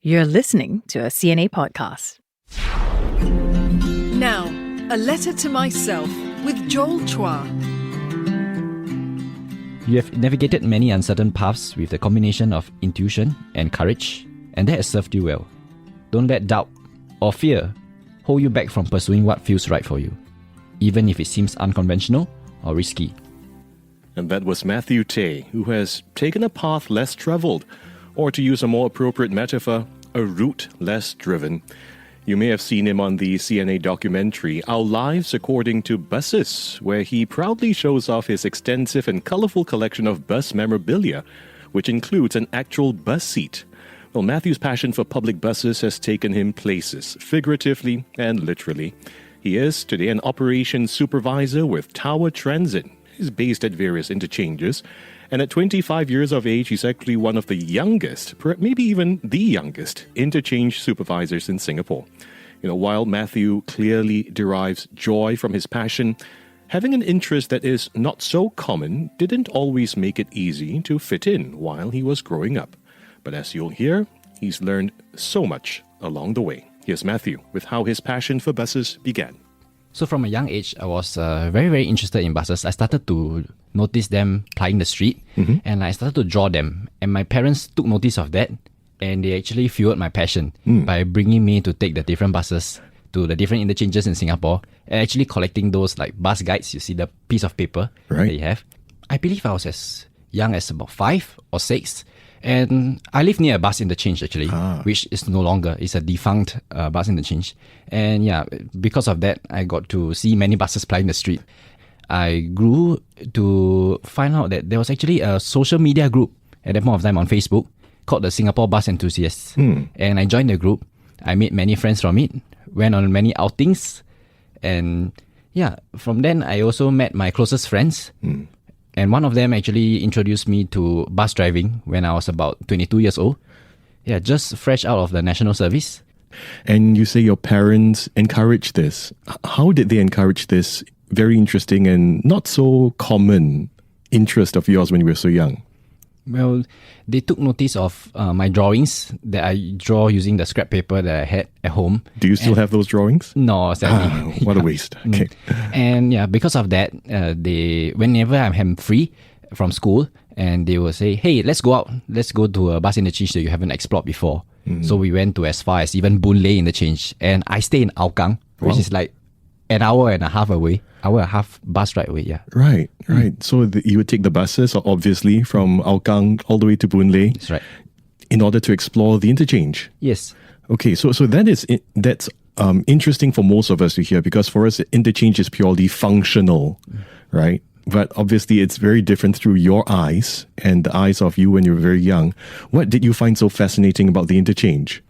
You're listening to a CNA podcast. Now, a letter to myself with Joel Chua. You have navigated many uncertain paths with the combination of intuition and courage, and that has served you well. Don't let doubt or fear hold you back from pursuing what feels right for you, even if it seems unconventional or risky. And that was Matthew Tay, who has taken a path less traveled, or to use a more appropriate metaphor, a route less driven. You may have seen him on the CNA documentary, Our Lives According to Buses, where he proudly shows off his extensive and colorful collection of bus memorabilia, which includes an actual bus seat. Well, Matthew's passion for public buses has taken him places, figuratively and literally. He is today an operations supervisor with Tower Transit. He's based at various interchanges. And at 25 years of age, he's actually one of the youngest, maybe even the youngest, interchange supervisors in Singapore. While Matthew clearly derives joy from his passion, having an interest that is not so common didn't always make it easy to fit in while he was growing up. But as you'll hear, he's learned so much along the way. Here's Matthew with how his passion for buses began. So from a young age, I was very, very interested in buses. I started to notice them plying the street, and I started to draw them. And my parents took notice of that, and they actually fueled my passion by bringing me to take the different buses to the different interchanges in Singapore, and actually collecting those like bus guides. You see the piece of paper that you have. I believe I was as young as about 5 or 6. And I live near a bus interchange actually, which is no longer. It's a defunct bus interchange. And yeah, because of that, I got to see many buses plying the street. I grew to find out that there was actually a social media group at that point of time on Facebook called the Singapore Bus Enthusiasts. And I joined the group. I made many friends from it, went on many outings. And yeah, from then I also met my closest friends. And one of them actually introduced me to bus driving when I was about 22 years old. Yeah, just fresh out of the national service. And you say your parents encouraged this. How did they encourage this very interesting and not so common interest of yours when you were so young? Well, they took notice of my drawings that I draw using the scrap paper that I had at home. Do you still have those drawings? No, sadly. What a waste. Okay. And yeah, because of that, they whenever I'm free from school, and they will say, hey, let's go out. Let's go to a bus interchange that you haven't explored before. So we went to as far as even Boon Lay interchange. And I stay in Hougang, which is like an hour and a half away. Hour and a half bus ride away, yeah. Right. So you would take the buses, obviously, from Hougang all the way to Boon Lay. That's right. In order to explore the interchange. Yes. Okay, so that's interesting for most of us to hear, because for us, interchange is purely functional, right? But obviously, it's very different through your eyes and the eyes of you when you were very young. What did you find so fascinating about the interchange?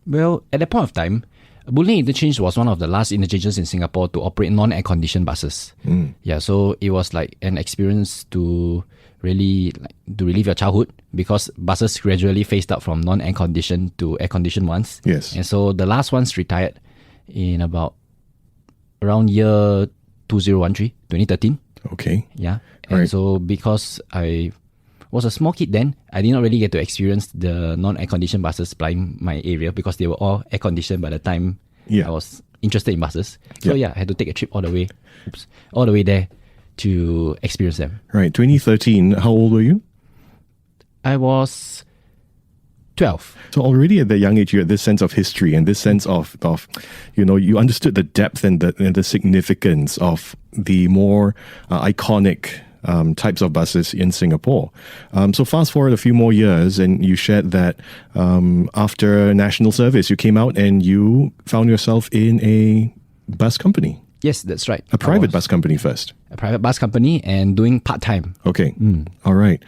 Well, at that point of time, Boon Lay Interchange was one of the last interchanges in Singapore to operate non-air conditioned buses. Yeah, so it was like an experience to really to relive your childhood, because buses gradually phased out from non-air conditioned to air conditioned ones. Yes. And so the last ones retired in around year 2013. Okay. Yeah. And so because I was a small kid then, I did not really get to experience the non-air conditioned buses plying my area, because they were all air conditioned by the time I was interested in buses. So I had to take a trip all the way there to experience them. Right. 2013, how old were you? I was 12. So already at that young age, you had this sense of history and this sense of you understood the depth and the significance of the more iconic types of buses in Singapore. So fast forward a few more years, and you shared that after national service, you came out and you found yourself in a bus company. Yes, that's right. A private bus company first. A private bus company, and doing part-time. Okay. All right.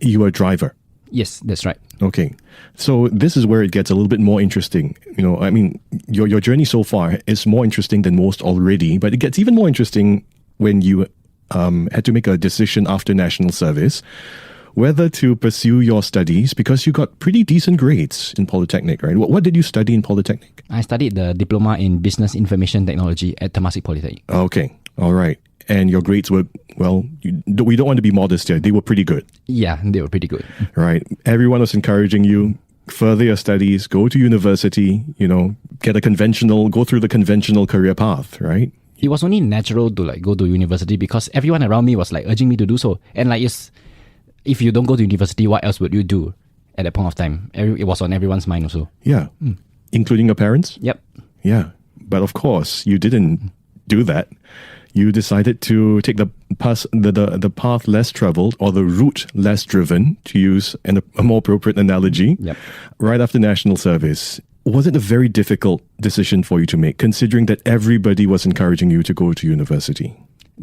You were a driver. Yes, that's right. Okay. So this is where it gets a little bit more interesting. Your journey so far is more interesting than most already, but it gets even more interesting when you had to make a decision after national service whether to pursue your studies, because you got pretty decent grades in Polytechnic, right? What did you study in Polytechnic? I studied the Diploma in Business Information Technology at Temasek Polytechnic. Okay. All right. And your grades were, we don't want to be modest here. They were pretty good. Yeah, they were pretty good. Right. Everyone was encouraging you. further your studies, go to university, go through the conventional career path, right? It was only natural to like go to university because everyone around me was like urging me to do so. And like, if you don't go to university, what else would you do at that point of time? It was on everyone's mind also. Yeah. Including your parents? Yep. Yeah. But of course, you didn't do that. You decided to take the path less traveled, or the route less driven, to use a more appropriate analogy, Yep. right after national service. Was it a very difficult decision for you to make, considering that everybody was encouraging you to go to university?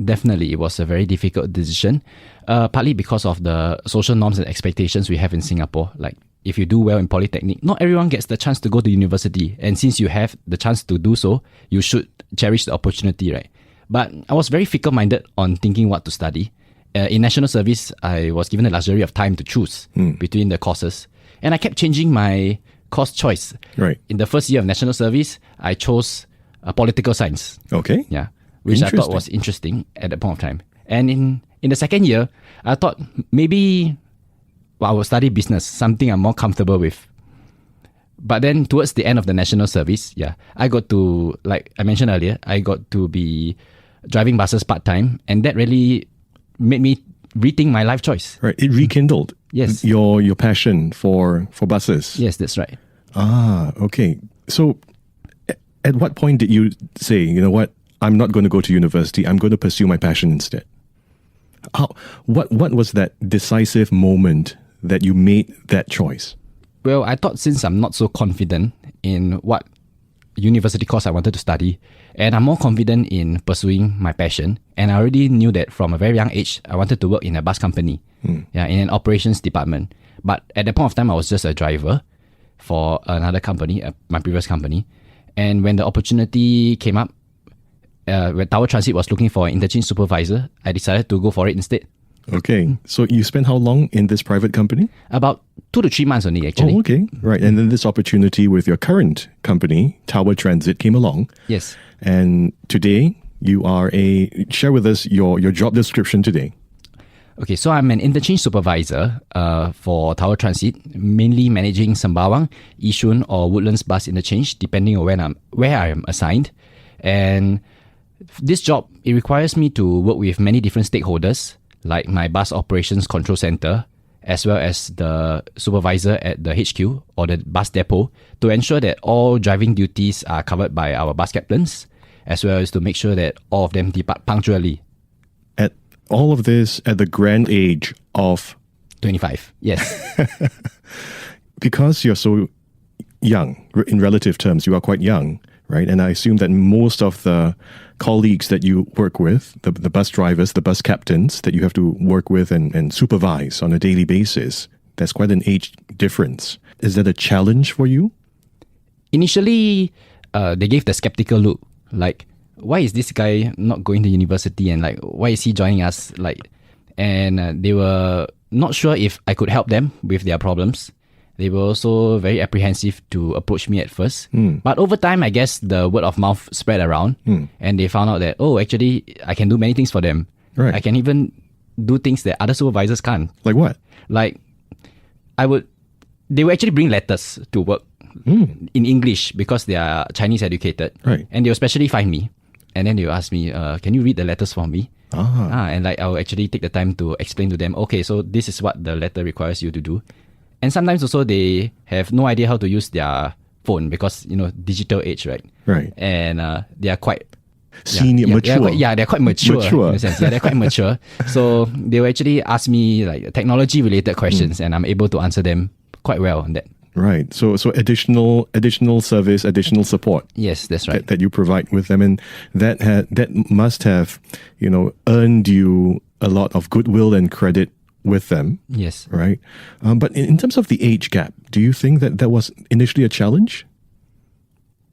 Definitely, it was a very difficult decision, partly because of the social norms and expectations we have in Singapore. Like, if you do well in polytechnic, not everyone gets the chance to go to university. And since you have the chance to do so, you should cherish the opportunity, right? But I was very fickle-minded on thinking what to study. In national service, I was given the luxury of time to choose between the courses. And I kept changing my course choice. Right. In the first year of national service, I chose political science. Okay. Yeah. Which I thought was interesting at that point of time. And in the second year, I thought maybe I will study business, something I'm more comfortable with. But then towards the end of the national service, I got to, like I mentioned earlier, I got to be driving buses part-time, and that really made me rethink my life choice. Right. It rekindled Yes. your passion for buses. Yes, that's right. Okay. So at what point did you say, you know what, I'm not going to go to university, I'm going to pursue my passion instead? What was that decisive moment that you made that choice? Well, I thought since I'm not so confident in what university course I wanted to study, and I'm more confident in pursuing my passion, and I already knew that from a very young age, I wanted to work in a bus company, in an operations department. But at that point of time, I was just a driver for another company, my previous company. And when the opportunity came up, when Tower Transit was looking for an interchange supervisor, I decided to go for it instead. Okay. So you spent how long in this private company? About 2 to 3 months only, actually. Oh, okay. Right. And then this opportunity with your current company, Tower Transit, came along. Yes. And today you are share with us your job description today. Okay, so I'm an interchange supervisor for Tower Transit, mainly managing Sembawang, Yishun or Woodlands bus interchange, depending on where I am assigned. And this job, it requires me to work with many different stakeholders, like my bus operations control center, as well as the supervisor at the HQ or the bus depot, to ensure that all driving duties are covered by our bus captains, as well as to make sure that all of them depart punctually. At all of this at the grand age of 25, yes. Because you're so young, in relative terms, you are quite young, right? And I assume that most of the colleagues that you work with, the bus drivers, the bus captains that you have to work with and supervise on a daily basis, there's quite an age difference. Is that a challenge for you? Initially, they gave the skeptical look, like, why is this guy not going to university, and like, why is he joining us? And they were not sure if I could help them with their problems. They were also very apprehensive to approach me at first. But over time, I guess the word of mouth spread around, and they found out that, actually, I can do many things for them. Right. I can even do things that other supervisors can't. Like what? Like, they would actually bring letters to work in English because they are Chinese educated. Right. And they will especially find me. And then they will ask me, can you read the letters for me? And like, I'll actually take the time to explain to them, okay, so this is what the letter requires you to do. And sometimes also they have no idea how to use their phone because, digital age, right? Right. And they are quite senior, mature. They're quite mature in a sense. Yeah, they're quite mature. So they will actually ask me like technology-related questions, and I'm able to answer them quite well on that. Right. So additional service, additional support. Yes, that's right. That you provide with them, and that must have, earned you a lot of goodwill and credit with them. Yes. Right. But in terms of the age gap, do you think that was initially a challenge?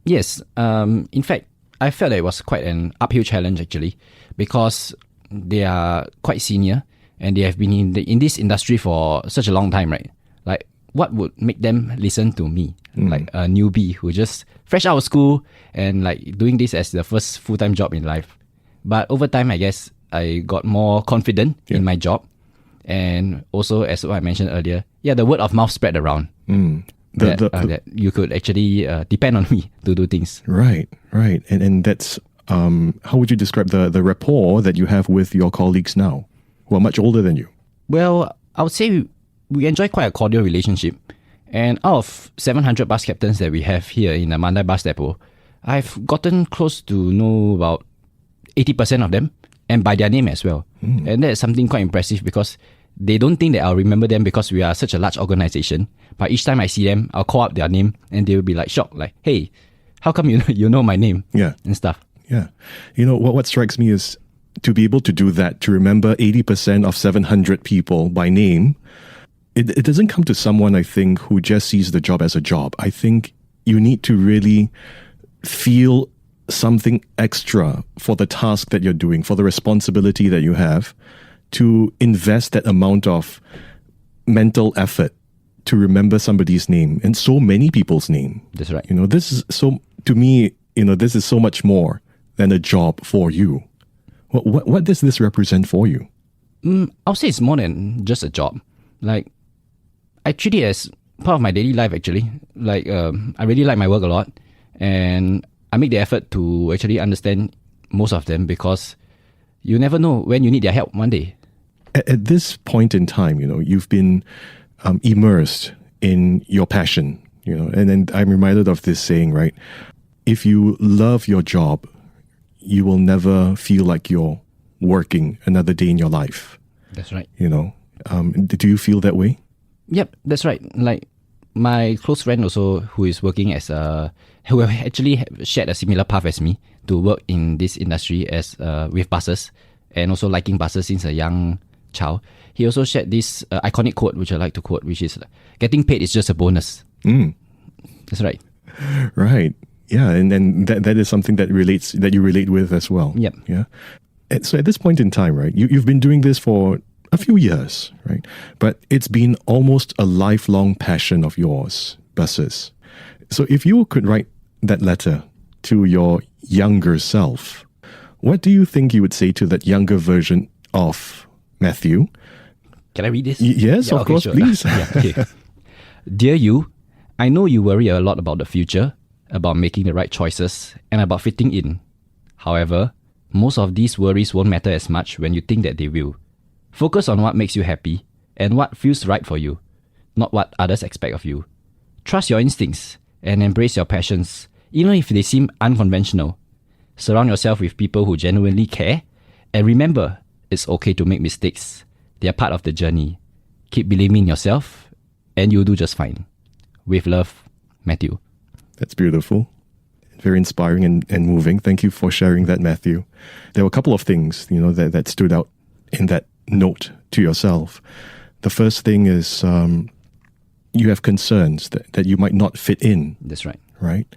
Yes. In fact, I felt that it was quite an uphill challenge actually, because they are quite senior and they have been in this industry for such a long time, right? Like, what would make them listen to me, like a newbie who just fresh out of school and like doing this as the first full-time job in life? But over time, I guess I got more confident in my job. And also, as what I mentioned earlier, the word of mouth spread around. that you could actually depend on me to do things. Right. And that's, how would you describe the rapport that you have with your colleagues now, who are much older than you? Well, I would say we enjoy quite a cordial relationship. And out of 700 bus captains that we have here in the Mandai Bus Depot, I've gotten close to know about 80% of them, and by their name as well. And that's something quite impressive because they don't think that I'll remember them because we are such a large organization. But each time I see them, I'll call up their name and they will be like shocked, like, hey, how come you know my name? Yeah. And stuff. Yeah. You know, what strikes me is to be able to do that, to remember 80% of 700 people by name. It doesn't come to someone, I think, who just sees the job as a job. I think you need to really feel something extra for the task that you're doing, for the responsibility that you have, to invest that amount of mental effort to remember somebody's name and so many people's name. That's right. You know, this is so, to me, you know, this is so much more than a job for you. What does this represent for you? I'll say it's more than just a job. Like, I treat it as part of my daily life, actually. Like, I really like my work a lot, and I make the effort to actually understand most of them because you never know when you need their help one day. At this point in time, you know, you've been immersed in your passion, you know, and then I'm reminded of this saying, right? If you love your job, you will never feel like you're working another day in your life. That's right. You know, do you feel that way? Yep, that's right. Like, my close friend also, who is working as who actually shared a similar path as me to work in this industry as with buses and also liking buses since a young child. He also shared this iconic quote, which I like to quote, which is, getting paid is just a bonus. That's right. Right. Yeah, and that is something that you relate with as well. Yep. Yeah. And so at this point in time, right, you've been doing this for a few years, right? But it's been almost a lifelong passion of yours, buses. So if you could write that letter to your younger self, what do you think you would say to that younger version of Matthew? Can I read this? Yes, of course, sure. Please. Okay. Dear you, I know you worry a lot about the future, about making the right choices, and about fitting in. However, most of these worries won't matter as much when you think that they will. Focus on what makes you happy and what feels right for you, not what others expect of you. Trust your instincts and embrace your passions, even if they seem unconventional. Surround yourself with people who genuinely care, and remember, it's okay to make mistakes. They are part of the journey. Keep believing in yourself, and you'll do just fine. With love, Matthew. That's beautiful. Very inspiring and moving. Thank you for sharing that, Matthew. There were a couple of things, you know, that stood out in that note to yourself. The first thing is you have concerns that you might not fit in. That's right. Right?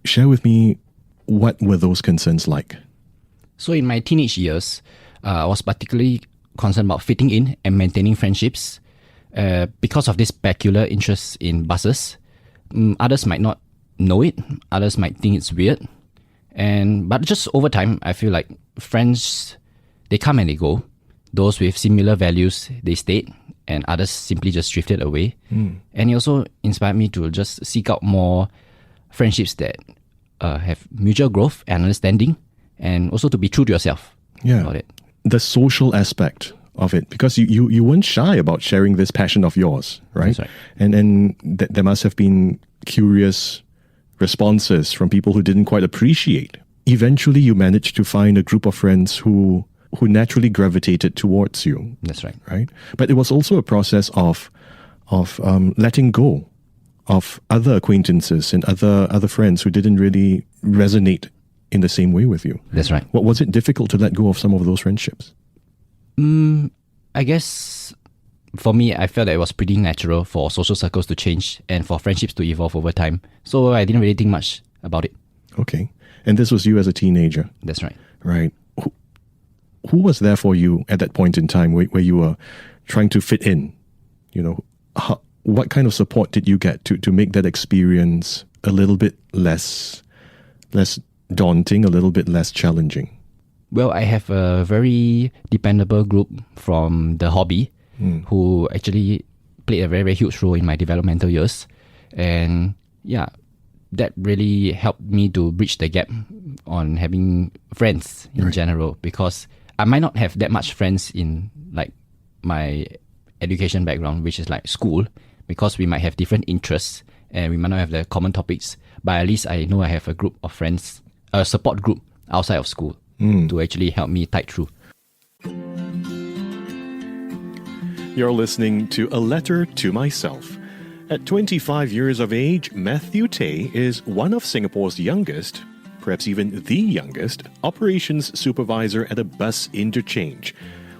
Share with me, what were those concerns like? So in my teenage years, I was particularly concerned about fitting in and maintaining friendships because of this peculiar interest in buses. Others might not know it. Others might think it's weird. But just over time, I feel like friends, they come and they go. Those with similar values, they stayed, and others simply just drifted away. And it also inspired me to just seek out more friendships that have mutual growth and understanding, and also to be true to yourself about it. The social aspect of it, because you weren't shy about sharing this passion of yours, right? That's right. And there must have been curious responses from people who didn't quite appreciate. Eventually, you managed to find a group of friends who naturally gravitated towards you. That's right. Right? But it was also a process of letting go of other acquaintances and other friends who didn't really resonate in the same way with you. That's right. What was it difficult to let go of some of those friendships? I guess for me, I felt that it was pretty natural for social circles to change and for friendships to evolve over time. So I didn't really think much about it. Okay. And this was you as a teenager? That's right. Right. Who was there for you at that point in time where you were trying to fit in? You know, what kind of support did you get to make that experience a little bit less daunting, a little bit less challenging? Well, I have a very dependable group from the hobby who actually played a very, very huge role in my developmental years. And yeah, that really helped me to bridge the gap on having friends in general, because I might not have that much friends in like my education background, which is like school, because we might have different interests and we might not have the common topics, but at least I know I have a group of friends, a support group outside of school to actually help me tide through. You're listening to A Letter to Myself. At 25 years of age, Matthew Tay is one of Singapore's youngest, perhaps even the youngest, operations supervisor at a bus interchange.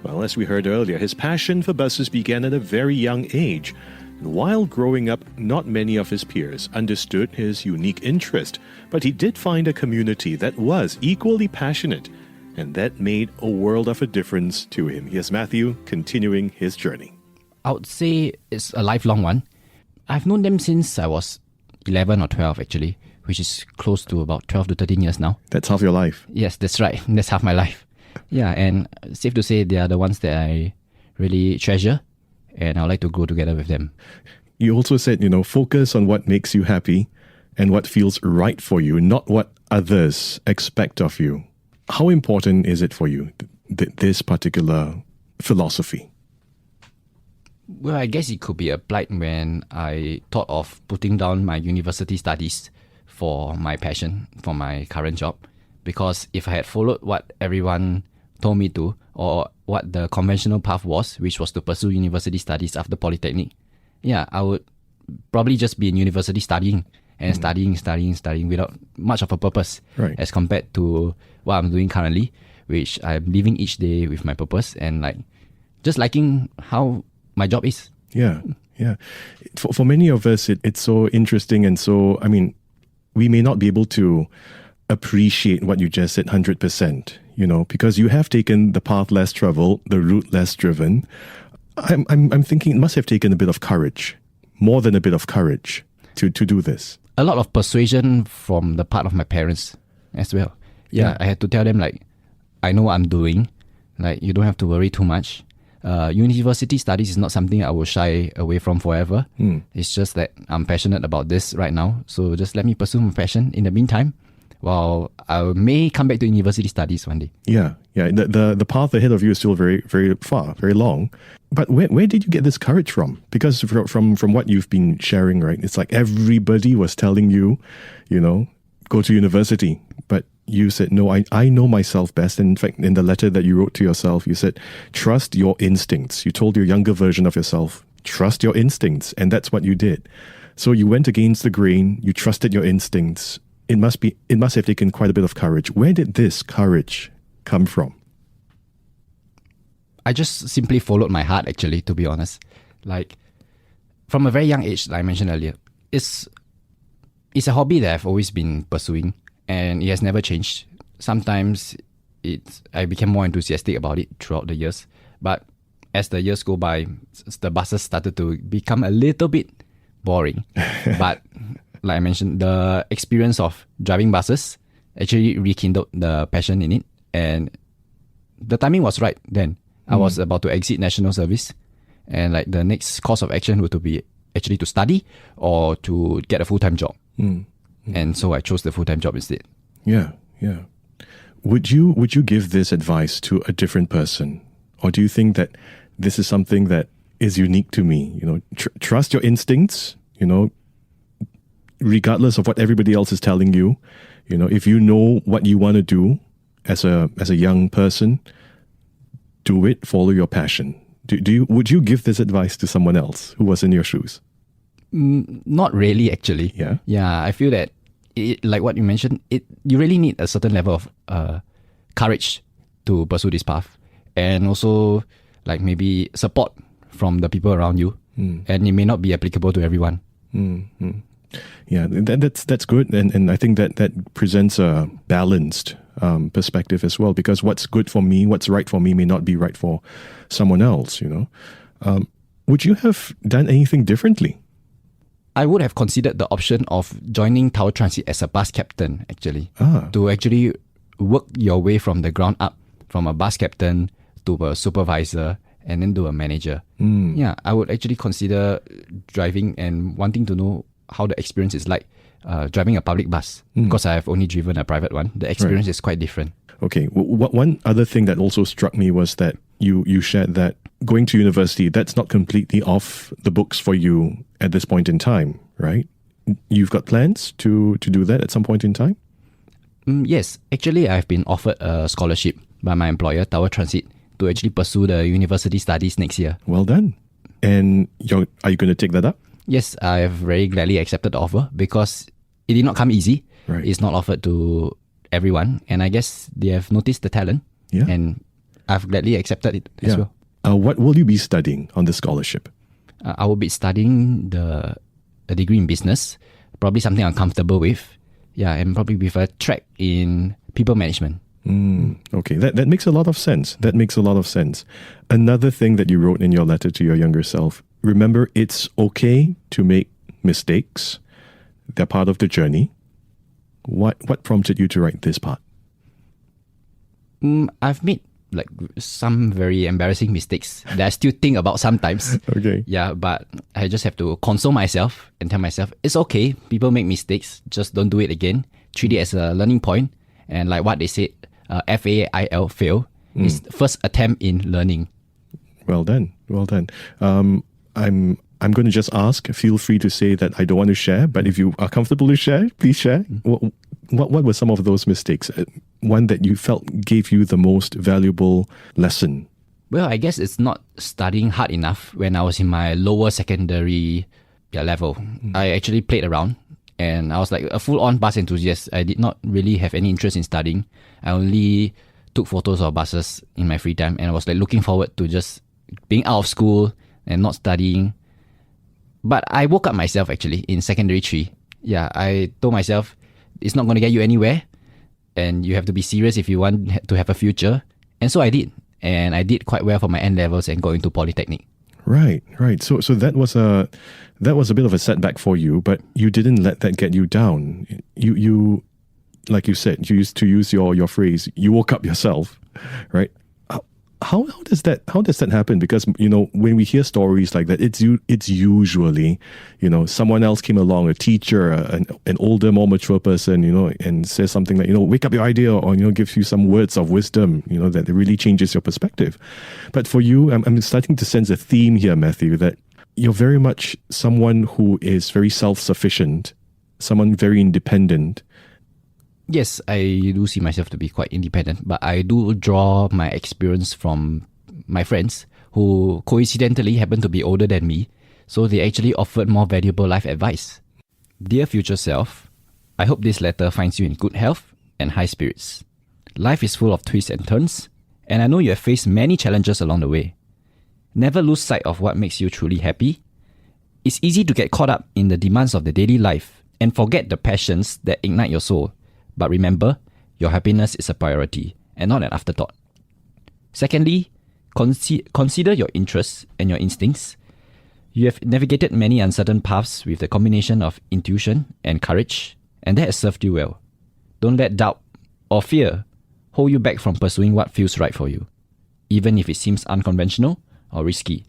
Well, as we heard earlier, his passion for buses began at a very young age. And while growing up, not many of his peers understood his unique interest, but he did find a community that was equally passionate, and that made a world of a difference to him. Here's Matthew continuing his journey. I would say it's a lifelong one. I've known them since I was 11 or 12 actually, which is close to about 12 to 13 years now. That's half your life. Yes, that's right. That's half my life. Yeah, and safe to say they are the ones that I really treasure, and I would like to grow together with them. You also said, focus on what makes you happy and what feels right for you, not what others expect of you. How important is it for you, this particular philosophy? Well, I guess it could be applied when I thought of putting down my university studies for my passion, for my current job. Because if I had followed what everyone told me to, or what the conventional path was, which was to pursue university studies after polytechnic, I would probably just be in university studying and studying without much of a purpose, as compared to what I'm doing currently, which I'm living each day with my purpose and just liking how my job is. Yeah. For many of us, it's so interesting, and so, we may not be able to appreciate what you just said 100%, because you have taken the path less traveled, the route less driven. I'm thinking it must have taken a bit of courage, more than a bit of courage, to do this. A lot of persuasion from the part of my parents as well. I had to tell them I know what I'm doing. You don't have to worry too much. University studies is not something I will shy away from forever. It's just that I'm passionate about this right now. So just let me pursue my passion in the meantime, while I may come back to university studies one day. Yeah. The path ahead of you is still very, very far, very long. But where did you get this courage from? Because from what you've been sharing, right, it's like everybody was telling you, go to university. But you said, no, I know myself best. And in fact, in the letter that you wrote to yourself, you said, trust your instincts. You told your younger version of yourself, trust your instincts. And that's what you did. So you went against the grain. You trusted your instincts. It must have taken quite a bit of courage. Where did this courage come from? I just simply followed my heart, actually, to be honest. From a very young age, like I mentioned earlier, it's a hobby that I've always been pursuing, and it has never changed. Sometimes I became more enthusiastic about it throughout the years, but as the years go by, the buses started to become a little bit boring. But like I mentioned, the experience of driving buses actually rekindled the passion in it, and the timing was right then. I was about to exit national service, and the next course of action would be actually to study or to get a full-time job. And so I chose the full-time job instead. Yeah. Would you give this advice to a different person, or do you think that this is something that is unique to me? Trust your instincts. Regardless of what everybody else is telling you, if you know what you want to do as a young person, do it. Follow your passion. Would you give this advice to someone else who was in your shoes? Not really, actually. Yeah. I feel that, like what you mentioned, you really need a certain level of courage to pursue this path, and also maybe support from the people around you. And it may not be applicable to everyone. Yeah, that's good, and I think that presents a balanced perspective as well, because what's good for me, what's right for me, may not be right for someone else. Would you have done anything differently? I would have considered the option of joining Tower Transit as a bus captain, actually, to actually work your way from the ground up, from a bus captain to a supervisor and then to a manager. I would actually consider driving and wanting to know how the experience is like driving a public bus. Because I have only driven a private one, the experience is quite different. Okay. One other thing that also struck me was that you shared that going to university, that's not completely off the books for you at this point in time, right? You've got plans to do that at some point in time? Yes, actually I've been offered a scholarship by my employer, Tower Transit, to actually pursue the university studies next year. Well done. And are you going to take that up? Yes, I have very gladly accepted the offer because it did not come easy. Right. It's not offered to everyone, and I guess they have noticed the talent, and I've gladly accepted it as well. What will you be studying on the scholarship? I will be studying a degree in business, probably something I'm comfortable with. Yeah, and probably with a track in people management. Okay, that makes a lot of sense. That makes a lot of sense. Another thing that you wrote in your letter to your younger self, remember it's okay to make mistakes. They're part of the journey. What prompted you to write this part? I've made like some very embarrassing mistakes that I still think about sometimes. Okay. Yeah, but I just have to console myself and tell myself, it's okay. People make mistakes. Just don't do it again. Treat it as a learning point. And like what they said, FAIL, fail, is the first attempt in learning. Well done. I'm going to just ask. Feel free to say that I don't want to share, but if you are comfortable to share, please share. What were some of those mistakes? One that you felt gave you the most valuable lesson? Well, I guess it's not studying hard enough when I was in my lower secondary level. I actually played around and I was like a full-on bus enthusiast. I did not really have any interest in studying. I only took photos of buses in my free time and I was like looking forward to just being out of school and not studying. But I woke up myself actually in secondary 3. Yeah, I told myself it's not going to get you anywhere and you have to be serious if you want to have a future. And so I did. And I did quite well for my N-levels and got into Polytechnic. Right. So that was a bit of a setback for you, but you didn't let that get you down. You like you said, you used to use your phrase, you woke up yourself, right? How does that happen? Because when we hear stories like that, it's usually someone else came along, a teacher, an older, more mature person, and says something like wake up your idea, or gives you some words of wisdom, that really changes your perspective. But for you, I'm starting to sense a theme here, Matthew, that you're very much someone who is very self-sufficient, someone very independent. Yes, I do see myself to be quite independent, but I do draw my experience from my friends who coincidentally happen to be older than me, so they actually offered more valuable life advice. Dear future self, I hope this letter finds you in good health and high spirits. Life is full of twists and turns, and I know you have faced many challenges along the way. Never lose sight of what makes you truly happy. It's easy to get caught up in the demands of the daily life and forget the passions that ignite your soul. But remember, your happiness is a priority and not an afterthought. Secondly, consider your interests and your instincts. You have navigated many uncertain paths with the combination of intuition and courage, and that has served you well. Don't let doubt or fear hold you back from pursuing what feels right for you, even if it seems unconventional or risky.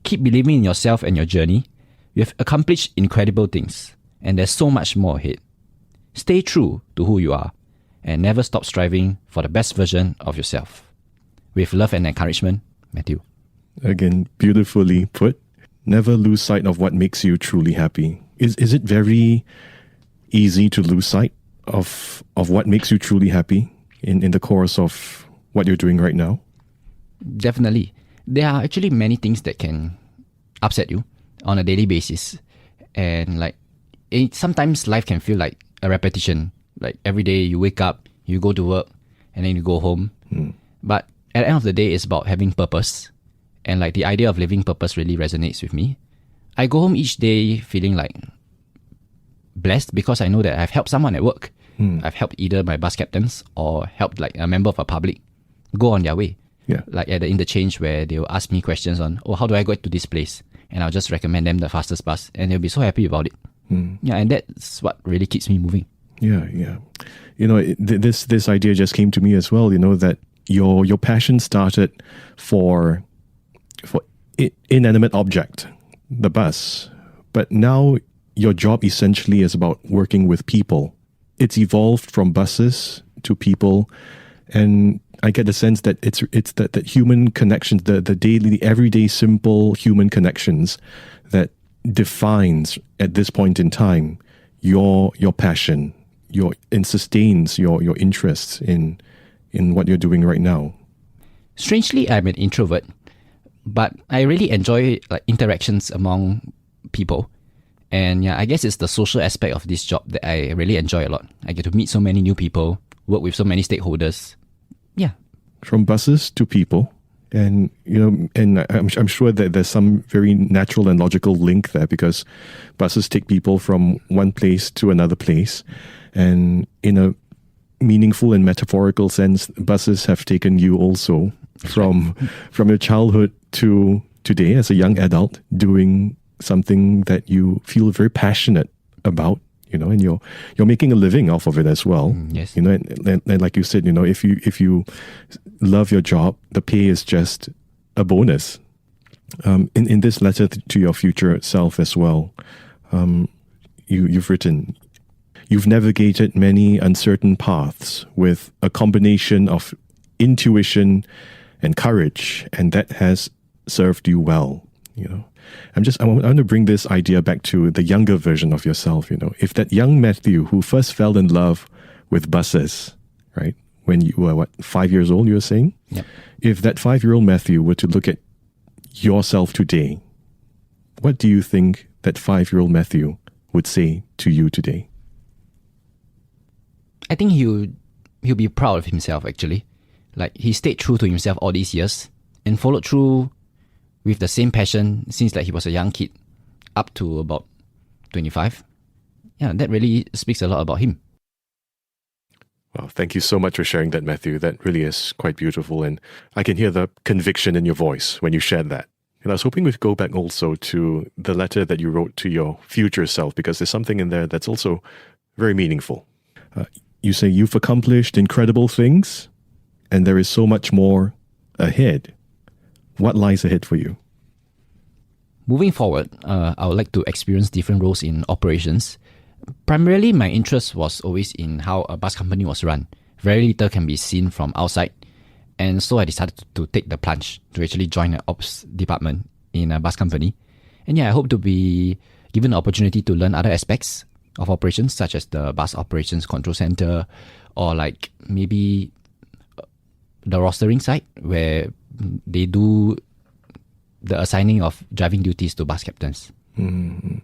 Keep believing in yourself and your journey. You have accomplished incredible things, and there's so much more ahead. Stay true to who you are and never stop striving for the best version of yourself. With love and encouragement, Matthew. Again, beautifully put. Never lose sight of what makes you truly happy. Is it very easy to lose sight of what makes you truly happy in the course of what you're doing right now? Definitely. There are actually many things that can upset you on a daily basis. And sometimes life can feel like a repetition. Like every day you wake up, you go to work, and then you go home. But at the end of the day, it's about having purpose. And the idea of living purpose really resonates with me. I go home each day feeling blessed because I know that I've helped someone at work. I've helped either my bus captains or helped a member of a public go on their way. Yeah. Like at the interchange where they will ask me questions on, how do I go to this place? And I'll just recommend them the fastest bus and they'll be so happy about it. Yeah, and that's what really keeps me moving. Yeah. This idea just came to me as well, that your passion started for inanimate object, the bus. But now your job essentially is about working with people. It's evolved from buses to people, and I get the sense that it's that human connections, the daily, the everyday, simple human connections that defines at this point in time your passion, and sustains your interests in what you're doing right now. Strangely, I'm an introvert, but I really enjoy interactions among people. And yeah, I guess it's the social aspect of this job that I really enjoy a lot. I get to meet so many new people, work with so many stakeholders. Yeah. From buses to people. And, and I'm sure that there's some very natural and logical link there, because buses take people from one place to another place. And in a meaningful and metaphorical sense, buses have taken you also from your childhood to today as a young adult, doing something that you feel very passionate about, and you're making a living off of it as well. Yes. And like you said, if you love your job, the pay is just a bonus. In this letter to your future self as well, you've written, you've navigated many uncertain paths with a combination of intuition and courage, and that has served you well. I want to bring this idea back to the younger version of yourself. If that young Matthew who first fell in love with buses, right, when you were 5 years old, you were saying? Yep. If that 5-year-old Matthew were to look at yourself today, what do you think that 5-year-old Matthew would say to you today? I think he'll be proud of himself, actually. Like, he stayed true to himself all these years and followed through with the same passion since he was a young kid up to about 25. Yeah, that really speaks a lot about him. Well, thank you so much for sharing that, Matthew. That really is quite beautiful, and I can hear the conviction in your voice when you shared that. And I was hoping we'd go back also to the letter that you wrote to your future self, because there's something in there that's also very meaningful. You say you've accomplished incredible things, and there is so much more ahead. What lies ahead for you? Moving forward, I would like to experience different roles in operations. Primarily, my interest was always in how a bus company was run. Very little can be seen from outside. And so I decided to take the plunge to actually join an ops department in a bus company. And yeah, I hope to be given the opportunity to learn other aspects of operations, such as the bus operations control center, or maybe the rostering side, where they do the assigning of driving duties to bus captains. Mm-hmm.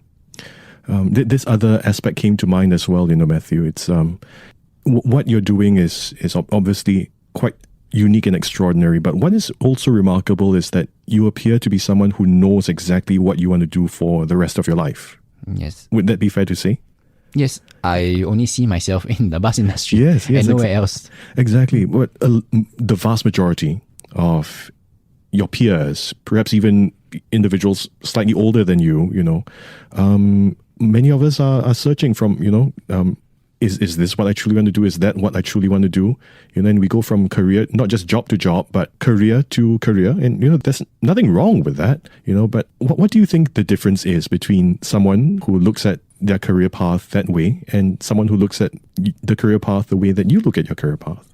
This other aspect came to mind as well, Matthew. It's what you're doing is obviously quite unique and extraordinary, but what is also remarkable is that you appear to be someone who knows exactly what you want to do for the rest of your life. Yes. Would that be fair to say? Yes, I only see myself in the bus industry yes, and nowhere else. Exactly. But the vast majority of your peers, perhaps even individuals slightly older than you, many of us are searching from, is this what I truly want to do? Is that what I truly want to do? And we go from career, not just job to job, but career to career. And, there's nothing wrong with that, but what do you think the difference is between someone who looks at their career path that way and someone who looks at the career path the way that you look at your career path?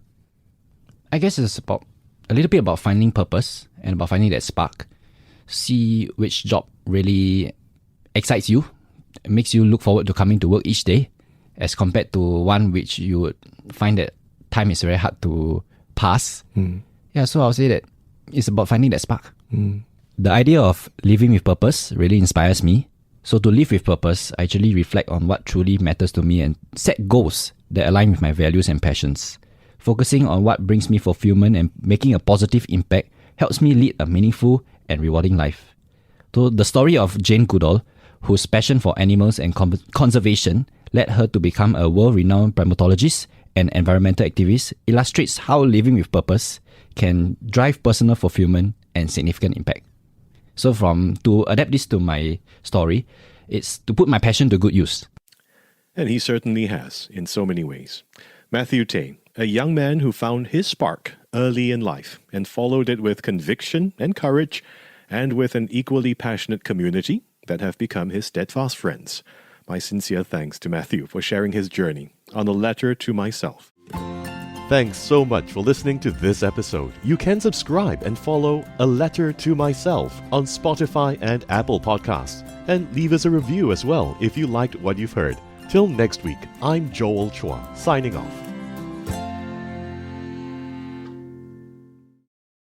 I guess it's a little bit about finding purpose and about finding that spark. See which job really excites you, makes you look forward to coming to work each day, as compared to one which you would find that time is very hard to pass. Yeah, so I'll say that it's about finding that spark. The idea of living with purpose really inspires me. So to live with purpose, I actually reflect on what truly matters to me and set goals that align with my values and passions. Focusing on what brings me fulfillment and making a positive impact helps me lead a meaningful and rewarding life. So the story of Jane Goodall, whose passion for animals and conservation led her to become a world-renowned primatologist and environmental activist, illustrates how living with purpose can drive personal fulfillment and significant impact. So to adapt this to my story, it's to put my passion to good use. And he certainly has, in so many ways. Matthew Tay, a young man who found his spark early in life and followed it with conviction and courage, and with an equally passionate community that have become his steadfast friends. My sincere thanks to Matthew for sharing his journey on A Letter to Myself. Thanks so much for listening to this episode. You can subscribe and follow A Letter to Myself on Spotify and Apple Podcasts. And leave us a review as well if you liked what you've heard. Till next week, I'm Joel Chua, signing off.